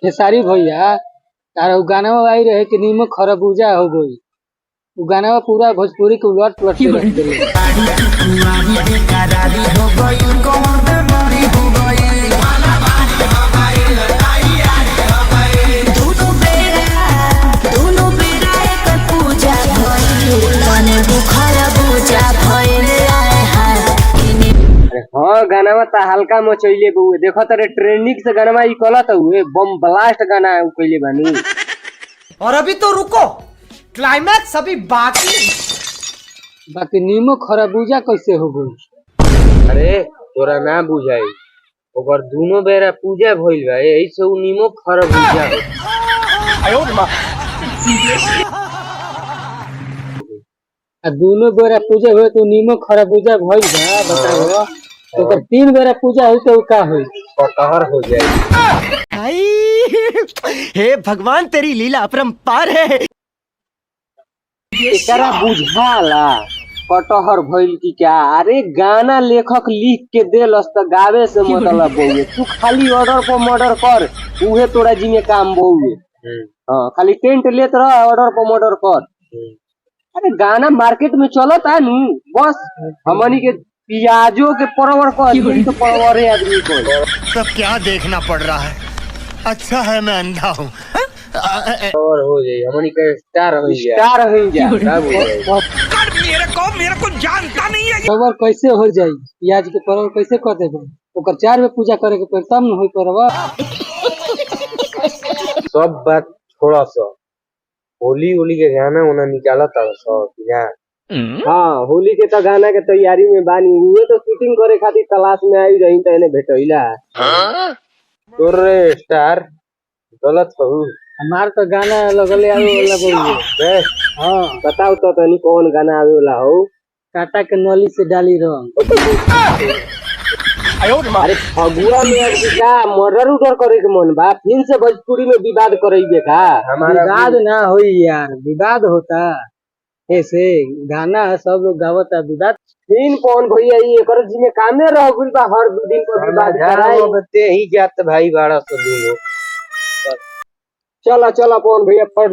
खेसारी भैया तारा गाना आई रहे कि नीमक खरबूजा हो गई। वो गाना पूरा भोजपुरी के उलट पलट के रख दिले। हाँ गाना ता हल्का मचैले बउए देखो तरे ट्रेंडिंग से गाना ई कलत हुए बम ब्लास्ट गाना कइले बानी। और अभी तो रुको, क्लाइमैक्स अभी बाकी नीमक खरबूजा कैसे हो गई? अरे तोरा ना बुझाई ओकर दोनों बेरा पूजा भइल बा यही से उ नीमक खरबूजा दोनों बेरा पूजा हुए तो नीमक खरबूजा भइल बा। बताओ तो 3 बेरा पूजा हुई तो का हुई? कटहर हो जाए। हे भगवान तेरी लीला अपरंपार है। एकरा बुझाला कटहर भइल की क्या? अरे गाना लेखक लिख के देलस त गावे से मतलब बउए तू खाली ऑर्डर पर मर्डर कर उहे तोरा जी में काम बउए। हां खाली टेंट लेत रह ऑर्डर पर मर्डर कर। अरे गाना मार्केट में चलता नु बस हमनी के पियाजों के परवर को तो परवरे आदमी को सब क्या देखना पड़ रहा है। अच्छा है मैं अंधा हूँ। और हो जाए हमनी के स्टार हो जा मेरे को जानता नहीं है। परवर कैसे हो जाई? पियाज के परवर कैसे कर देबो? ओकर 4 में पूजा करे के तब न होई परवर। सब बात थोड़ा सा होली के गाना उना निकाला था सब ना। हाँ होली के तो गाना के तैयारी में बानी हुए तो शूटिंग करे खातिर तलाश में आई रही त एने भेटइला। तोर स्टार गलत कहू हमार तो गाना लगले आवे वाला बोलिए। हां बताओ तो तनी कौन गाना आवे वाला हो? काटा के नली से डाली रंग। अरे फगुआ में अब का मर्डर उधर करे के मन बा फिर से भोजपुरी में विवाद करइबे का? विवाद ना होई यार, विवाद होता ऐसे गाना सब लोग गावता विवाद तीन पवन भैया ये एकर जी में कामे रह गइल बा हर 2 दिन पर विवाद कराई बते ही जात भाई बाड़ा से दिन। चला पवन भैया पर